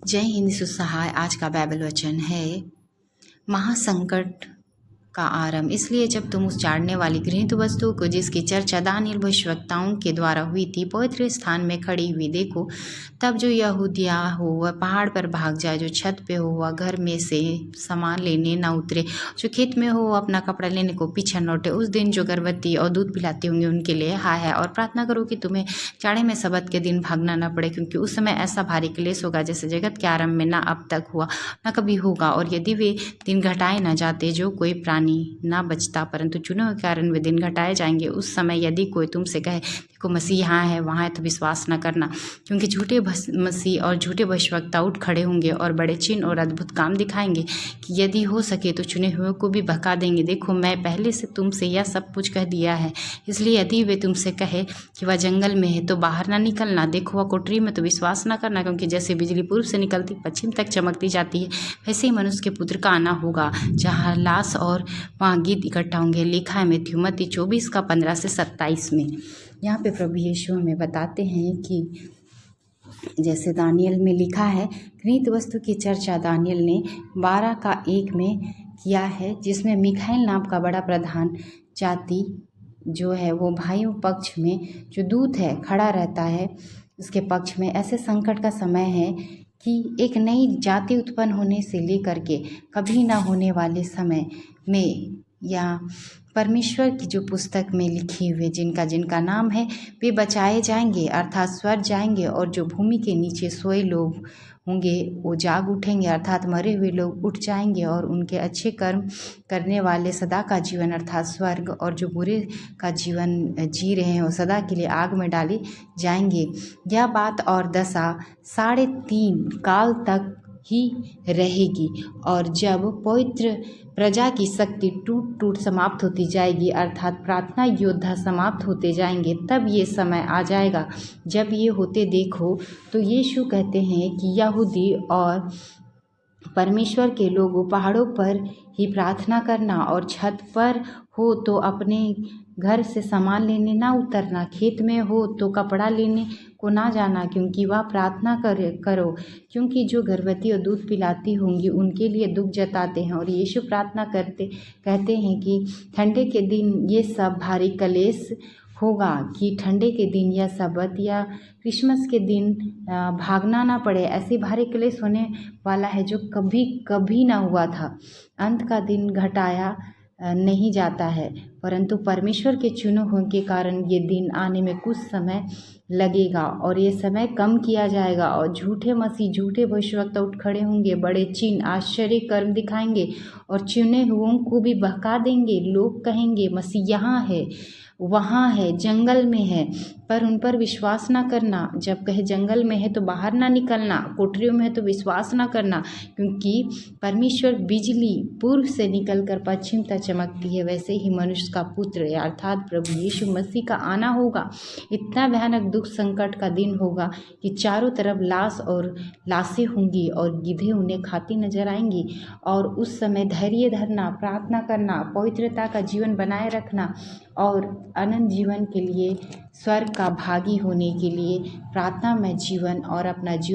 जय हिंद सुसहाय। आज का बाइबल वचन है महासंकट का आरंभ। इसलिए जब तुम उस चाड़ने वाली घृणित वस्तु को, जिसकी चर्चा दानियेल भविष्यवक्ताओं के द्वारा हुई थी, पवित्र स्थान में खड़ी हुई देखो, तब जो यहूदिया हो वह पहाड़ पर भाग जाए, जो छत पे हो वह घर में से सामान लेने न उतरे, जो खेत में हो वह अपना कपड़ा लेने को पीछे न लौटे। उस दिन जो गर्भवती और दूध पिलाती होंगी उनके लिए हाय है। और प्रार्थना करो कि तुम्हें चाड़े में सबत के दिन भागना न पड़े, क्योंकि उस समय ऐसा भारी क्लेश होगा जैसे जगत के आरंभ में न अब तक हुआ न कभी होगा। और यदि वे दिन घटाए न जाते, जो कोई प्राणी ना बचता, परंतु चुने हुए कारण वे दिन घटाए जाएंगे। उस समय यदि कोई तुमसे कहे देखो मसीह यहाँ है वहाँ है, तो विश्वास न करना, क्योंकि झूठे मसीह और झूठे भविष्यवक्ता उठ खड़े होंगे और बड़े चिन्ह और अद्भुत काम दिखाएंगे कि यदि हो सके तो चुने हुए को भी बहका देंगे। देखो मैं पहले से तुमसे यह सब कुछ कह दिया है, इसलिए यदि वे तुमसे कहे कि वह जंगल में है तो बाहर ना निकलना, देखो वह कोठरी में तो विश्वास ना करना, क्योंकि जैसे बिजली पूर्व से निकलती पश्चिम तक चमकती जाती है, वैसे ही मनुष्य के पुत्र का आना होगा। जहाँ लाश और वहाँ गीत इकट्ठा होंगे। लिखा है मत्ती 24 का 15 से 27 में। यहाँ पे प्रभु यीशु हमें बताते हैं कि जैसे दानियल में लिखा है, घृणित वस्तु की चर्चा दानियल ने 12 का 1 में किया है, जिसमें मिखाइल नाम का बड़ा प्रधान जाति जो है वो भाइयों पक्ष में जो दूत है खड़ा रहता है, उसके पक्ष में। ऐसे संकट का समय है कि एक नई जाति उत्पन्न होने से लेकर के कभी ना होने वाले समय में, या परमेश्वर की जो पुस्तक में लिखे हुए जिनका नाम है वे बचाए जाएंगे, अर्थात स्वर्ग जाएंगे। और जो भूमि के नीचे सोए लोग होंगे वो जाग उठेंगे, अर्थात मरे हुए लोग उठ जाएंगे, और उनके अच्छे कर्म करने वाले सदा का जीवन अर्थात स्वर्ग, और जो बुरे का जीवन जी रहे हैं वो सदा के लिए आग में डाले जाएंगे। यह बात और दशा 3.5 काल तक ही रहेगी। और जब पवित्र प्रजा की शक्ति टूट टूट समाप्त होती जाएगी, अर्थात प्रार्थना योद्धा समाप्त होते जाएंगे, तब ये समय आ जाएगा। जब ये होते देखो तो यीशु कहते हैं कि यहूदी और परमेश्वर के लोग पहाड़ों पर ही प्रार्थना करना, और छत पर हो तो अपने घर से सामान लेने ना उतरना, खेत में हो तो कपड़ा लेने को ना जाना, क्योंकि वह प्रार्थना करो, क्योंकि जो गर्भवती और दूध पिलाती होंगी उनके लिए दुख जताते हैं। और यीशु प्रार्थना कहते हैं कि ठंडे के दिन ये सब भारी क्लेश होगा, कि ठंडे के दिन या सबत या क्रिसमस के दिन भागना ना पड़े। ऐसे भारी क्लेश होने वाला है जो कभी कभी ना हुआ था। अंत का दिन घटाया नहीं जाता है, परंतु परमेश्वर के चुने हुए के कारण ये दिन आने में कुछ समय लगेगा, और ये समय कम किया जाएगा। और झूठे मसीह झूठे भविष्यवक्ता उठ खड़े होंगे, बड़े चिन्ह आश्चर्य कर्म दिखाएंगे और चुने हुओं को भी बहका देंगे। लोग कहेंगे मसीह यहाँ है वहाँ है, जंगल में है, पर उन पर विश्वास ना करना। जब कहे जंगल में है तो बाहर ना निकलना, कोठरियों में है तो विश्वास ना करना, क्योंकि परमेश्वर बिजली पूर्व से निकलकर पश्चिम तक चमकती है, वैसे ही मनुष्य का पुत्र अर्थात प्रभु यीशु मसीह का आना होगा। इतना भयानक दुख संकट का दिन होगा कि चारों तरफ लाश और लाशें होंगी और गिद्धें उन्हें खाती नजर आएंगी। और उस समय धैर्य धरना, प्रार्थना करना, पवित्रता का जीवन बनाए रखना और अनंत जीवन के लिए, स्वर्ग का भागी होने के लिए प्रार्थना में जीवन और अपना जीवन